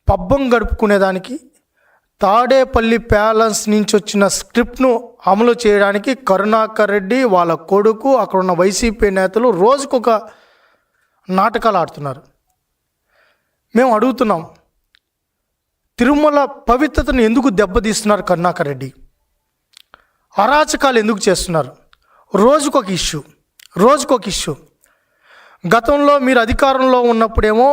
పబ్బం గడుపుకునేదానికి తాడేపల్లి ప్యాలెస్ నుంచి వచ్చిన స్క్రిప్ట్ను అమలు చేయడానికి కరుణాకర్ రెడ్డి వాళ్ళ కొడుకు అక్కడ ఉన్న వైసీపీ నేతలు రోజుకొక నాటకాలు ఆడుతున్నారు. మేము అడుగుతున్నాం, తిరుమల పవిత్రతను ఎందుకు దెబ్బతీస్తున్నారు కరుణాకర్ రెడ్డి? అరాచకాలు ఎందుకు చేస్తున్నారు? రోజుకొక ఇష్యూ. గతంలో మీరు అధికారంలో ఉన్నప్పుడేమో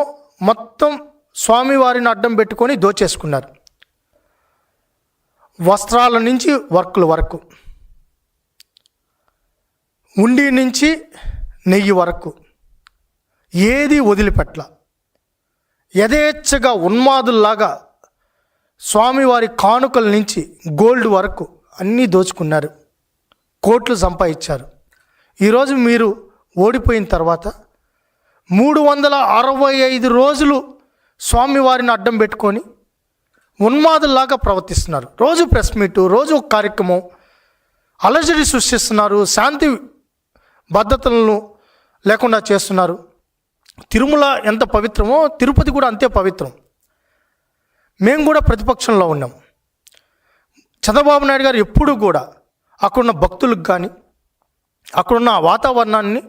మొత్తం స్వామివారిని అడ్డం పెట్టుకొని దోచేసుకున్నారు. వస్త్రాల నుంచి వర్కుల వరకు, ఉండి నుంచి నెయ్యి వరకు ఏది వదిలిపెట్ల. యథేచ్ఛగా ఉన్మాదుల్లాగా స్వామివారి కానుకల నుంచి గోల్డ్ వరకు అన్నీ దోచుకున్నారు, కోట్లు సంపాదించారు. ఈరోజు మీరు ఓడిపోయిన తర్వాత 365 రోజులు స్వామివారిని అడ్డం పెట్టుకొని ఉన్మాదుల్లాగా ప్రవర్తిస్తున్నారు. రోజు ప్రెస్ మీటు, రోజు ఒక కార్యక్రమం, అలజడి సృష్టిస్తున్నారు, శాంతి భద్రతలను లేకుండా చేస్తున్నారు. తిరుమల ఎంత పవిత్రమో తిరుపతి కూడా అంతే పవిత్రం. మేము కూడా ప్రతిపక్షంలో ఉన్నాం. చంద్రబాబు నాయుడు గారు ఎప్పుడూ కూడా అక్కడున్న భక్తులకు కానీ అక్కడున్న వాతావరణాన్ని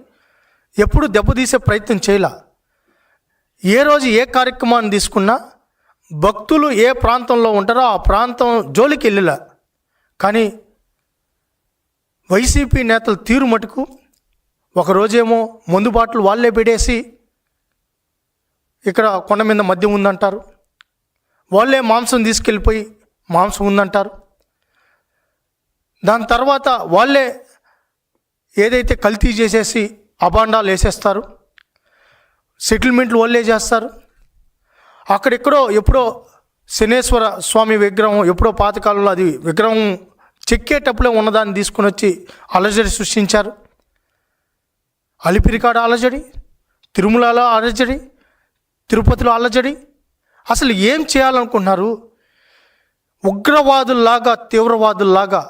ఎప్పుడు దెబ్బతీసే ప్రయత్నం చేయలే. ఏ రోజు ఏ కార్యక్రమాన్ని తీసుకున్నా భక్తులు ఏ ప్రాంతంలో ఉంటారో ఆ ప్రాంతం జోలికి వెళ్ళిలా. కానీ వైసీపీ నేతలు తీరు మటుకు ఒకరోజేమో మందు బాటలు వాళ్ళే పెడేసి ఇక్కడ కొండ మీద మద్యం ఉందంటారు, వాళ్ళే మాంసం తీసుకెళ్ళిపోయి మాంసం ఉందంటారు. దాని తర్వాత వాళ్ళే ఏదైతే కల్తీ చేసేసి అబాండాలు వేసేస్తారు, సెటిల్మెంట్లు వాళ్ళే చేస్తారు. అక్కడెక్కడో ఎప్పుడో శనేశ్వర స్వామి విగ్రహం ఎప్పుడో పాతకాలంలో అది విగ్రహం చెక్కేటప్పుడే ఉన్నదాన్ని తీసుకుని వచ్చి అలజడి సృష్టించారు. అలిపిరికాడ అలజడి, తిరుమలలో అలజడి, తిరుపతిలో అలజడి. అసలు ఏం చేయాలనుకుంటున్నారు? ఉగ్రవాదుల్లాగా తీవ్రవాదుల్లాగా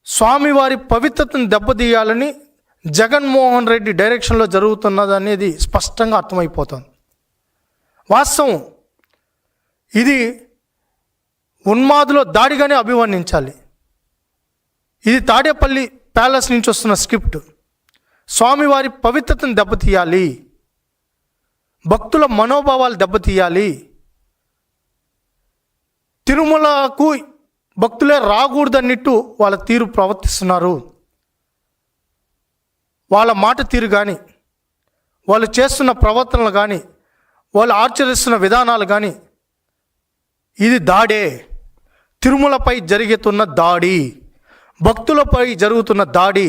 స్వామివారి పవిత్రతను దెబ్బతీయాలని జగన్మోహన్ రెడ్డి డైరెక్షన్లో జరుగుతున్నది అనేది స్పష్టంగా అర్థమైపోతుంది. వాస్తవం, ఇది ఉన్మాదులో దాడిగానే అభివర్ణించాలి. ఇది తాడేపల్లి ప్యాలెస్ నుంచి వస్తున్న స్క్రిప్ట్. స్వామివారి పవిత్రతను దెబ్బతీయాలి, భక్తుల మనోభావాలు దెబ్బతీయాలి, తిరుమలకు భక్తులే రాకూడదన్నట్టు వాళ్ళ తీరు ప్రవర్తిస్తున్నారు. వాళ్ళ మాట తీరు కానీ, వాళ్ళు చేస్తున్న ప్రవర్తనలు కానీ, వాళ్ళు ఆచరిస్తున్న విధానాలు కానీ ఇది దాడే. తిరుమలపై జరుగుతున్న దాడి, భక్తులపై జరుగుతున్న దాడి.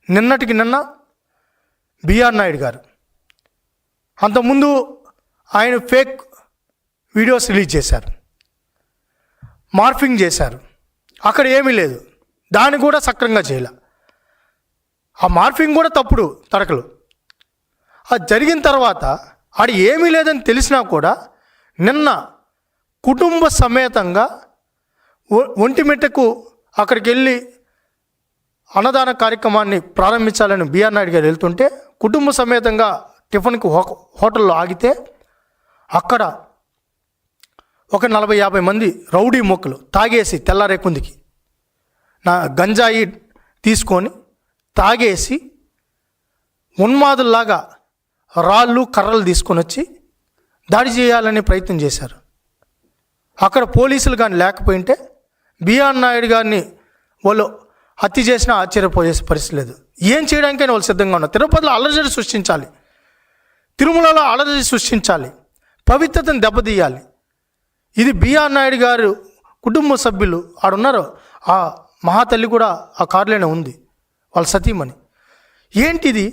నిన్నటికి నిన్న బిఆర్ నాయుడు గారు, అంతకుముందు ఆయన ఫేక్ వీడియోస్ రిలీజ్ చేశారు, మార్ఫింగ్ చేశారు. అక్కడ ఏమీ లేదు, దాన్ని కూడా సక్రంగా చేయలే. ఆ మార్ఫింగ్ కూడా తప్పుడు తడకలు. అది జరిగిన తర్వాత ఆడ ఏమీ లేదని తెలిసినా కూడా నిన్న కుటుంబ సమేతంగా ఒంటిమిట్టకు అక్కడికి వెళ్ళి అన్నదాన కార్యక్రమాన్ని ప్రారంభించాలని బిఆర్ నాయుడు గారు వెళ్తుంటే కుటుంబ సమేతంగా టిఫిన్కి హోటల్లో ఆగితే అక్కడ ఒక 40-50 మంది రౌడీ మొక్కలు తాగేసి తెల్లారేకుందికి నా గంజాయి తీసుకొని తాగేసి ఉన్మాదుల్లాగా రాళ్ళు కర్రలు తీసుకొని వచ్చి దాడి చేయాలనే ప్రయత్నం చేశారు. అక్కడ పోలీసులు కానీ లేకపోయింటే బిఆర్ నాయుడు గారిని వాళ్ళు హత్య చేసినా ఆశ్చర్యపోయే పరిస్థితి లేదు. ఏం చేయడానికైనా వాళ్ళు సిద్ధంగా ఉన్నారు. తిరుపతిలో అలజడి సృష్టించాలి, తిరుమలలో అలజడి సృష్టించాలి, పవిత్రతను దెబ్బతీయాలి. ఇది బిఆర్ నాయుడు గారు కుటుంబ సభ్యులు ఆడున్నారు. ఆ మహాతల్లి కూడా ఆ కారులోనే ఉంది, వాళ్ళ సతీమణి. ఏంటిది?